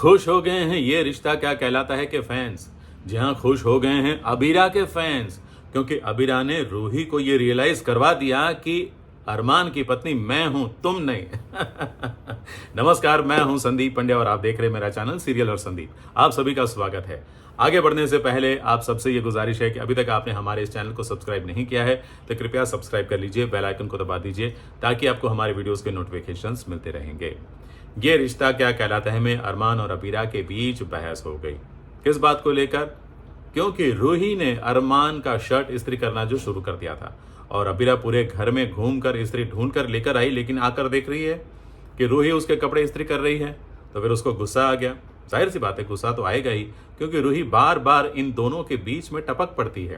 खुश हो गए हैं ये रिश्ता क्या कहलाता है के फैंस। जी हाँ, खुश हो गए हैं अबीरा के फैंस, क्योंकि अबीरा ने रूही को ये रियलाइज करवा दिया कि अरमान की पत्नी मैं हूं, तुम नहीं। नमस्कार, मैं हूं संदीप पंड्या और आप देख रहे हैं मेरा चैनल सीरियल और संदीप। आप सभी का स्वागत है। आगे बढ़ने से पहले आप सबसे ये गुजारिश है कि अभी तक आपने हमारे इस चैनल को सब्सक्राइब नहीं किया है तो कृपया सब्सक्राइब कर लीजिए, बेल आइकन को दबा दीजिए ताकि आपको हमारे वीडियोस के नोटिफिकेशंस मिलते रहेंगे। ये रिश्ता क्या कहलाता है में अरमान और अबीरा के बीच बहस हो गई। किस बात को लेकर? क्योंकि रूही ने अरमान का शर्ट इस्त्री करना जो शुरू कर दिया था और अबीरा पूरे घर में घूमकर इस्त्री ढूंढ कर लेकर आई, लेकिन आकर देख रही है कि रूही उसके कपड़े इस्त्री कर रही है, तो फिर उसको गुस्सा आ गया। जाहिर सी बात है, गुस्सा तो आएगा ही, क्योंकि रूही बार बार इन दोनों के बीच में टपक पड़ती है।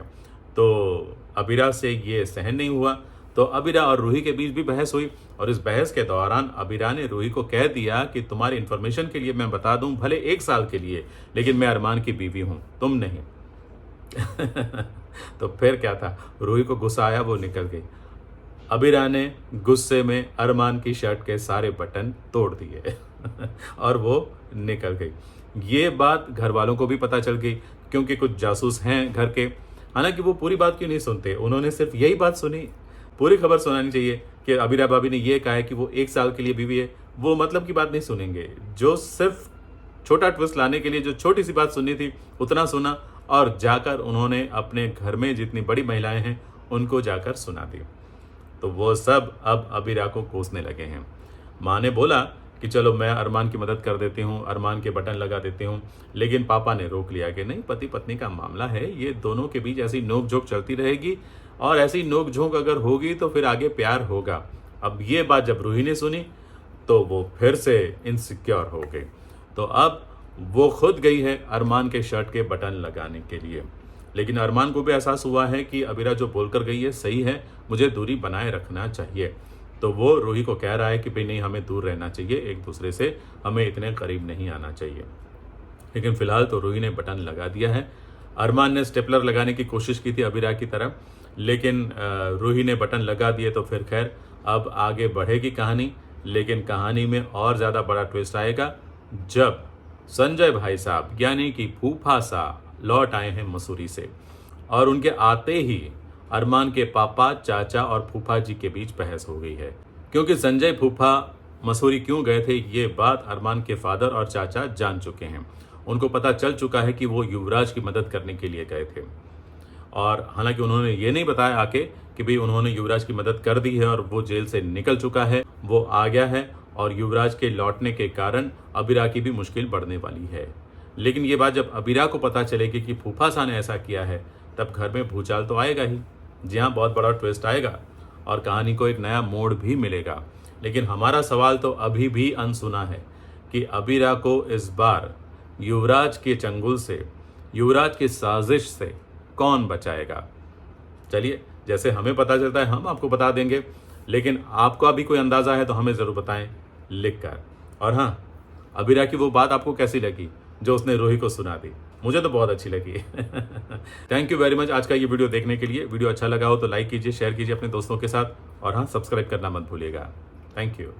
तो अबीरा से ये सहन नहीं हुआ, तो अबीरा और रूही के बीच भी बहस हुई और इस बहस के दौरान अबीरा ने रूही को कह दिया कि तुम्हारी इन्फॉर्मेशन के लिए मैं बता दूं, भले 1 साल के लिए, लेकिन मैं अरमान की बीवी हूं, तुम नहीं। तो फिर क्या था, रूही को गुस्सा आया, वो निकल गई। अबीरा ने गुस्से में अरमान की शर्ट के सारे बटन तोड़ दिए और वो निकल गई। ये बात घर वालों को भी पता चल गई, क्योंकि कुछ जासूस हैं घर के। हालांकि वो पूरी बात क्यों नहीं सुनते, उन्होंने सिर्फ यही बात सुनी। पूरी खबर सुनानी चाहिए कि अबीरा भाभी ने ये कहा है कि वो 1 साल के लिए बीवी है, वो मतलब की बात नहीं सुनेंगे। जो सिर्फ छोटा ट्विस्ट लाने के लिए जो छोटी सी बात सुननी थी उतना सुना और जाकर उन्होंने अपने घर में जितनी बड़ी महिलाएं हैं उनको जाकर सुना दी। तो वो सब अब अबीरा को कोसने लगे हैं। माँ ने बोला कि चलो मैं अरमान की मदद कर देती हूँ, अरमान के बटन लगा देती हूँ, लेकिन पापा ने रोक लिया कि नहीं, पति पत्नी का मामला है, ये दोनों के बीच ऐसी नोक झोंक चलती रहेगी और ऐसी नोक झोंक अगर होगी तो फिर आगे प्यार होगा। अब ये बात जब रूही ने सुनी तो वो फिर से इनसिक्योर हो गई। तो अब वो खुद गई है अरमान के शर्ट के बटन लगाने के लिए, लेकिन अरमान को भी एहसास हुआ है कि अबीरा जो बोलकर गई है सही है, मुझे दूरी बनाए रखना चाहिए। तो वो रूही को कह रहा है कि भाई नहीं, हमें दूर रहना चाहिए एक दूसरे से, हमें इतने करीब नहीं आना चाहिए। लेकिन फिलहाल तो रूही ने बटन लगा दिया है। अरमान ने स्टेपलर लगाने की कोशिश की थी अबीरा की तरफ, लेकिन रूही ने बटन लगा दिए। तो फिर खैर अब आगे बढ़ेगी कहानी, लेकिन कहानी में और ज़्यादा बड़ा ट्विस्ट आएगा जब संजय भाई साहब यानी कि फूफा सा लौट आए हैं मसूरी से, और उनके आते ही अरमान के पापा, चाचा और फूफा जी के बीच बहस हो गई है। क्योंकि संजय फूफा मसूरी क्यों गए थे ये बात अरमान के फादर और चाचा जान चुके हैं। उनको पता चल चुका है कि वो युवराज की मदद करने के लिए गए थे, और हालांकि उन्होंने ये नहीं बताया आके कि भाई उन्होंने युवराज की मदद कर दी है और वो जेल से निकल चुका है, वो आ गया है, और युवराज के लौटने के कारण अबीरा की भी मुश्किल बढ़ने वाली है। लेकिन ये बात जब अबीरा को पता चलेगी कि फूफा सा ने ऐसा किया है, तब घर में भूचाल तो आएगा ही। जी हाँ, बहुत बड़ा ट्विस्ट आएगा और कहानी को एक नया मोड़ भी मिलेगा। लेकिन हमारा सवाल तो अभी भी अनसुना है कि अबीरा को इस बार युवराज के चंगुल से, युवराज की साजिश से कौन बचाएगा। चलिए, जैसे हमें पता चलता है हम आपको बता देंगे, लेकिन आपका भी कोई अंदाज़ा है तो हमें ज़रूर बताएं लिखकर। और हाँ, अबीरा की वो बात आपको कैसी लगी जो उसने रूही को सुना दी? मुझे तो बहुत अच्छी लगी। थैंक यू वेरी मच आज का ये वीडियो देखने के लिए। वीडियो अच्छा लगा हो तो लाइक कीजिए, शेयर कीजिए अपने दोस्तों के साथ, और हाँ, सब्सक्राइब करना मत भूलिएगा। Thank you.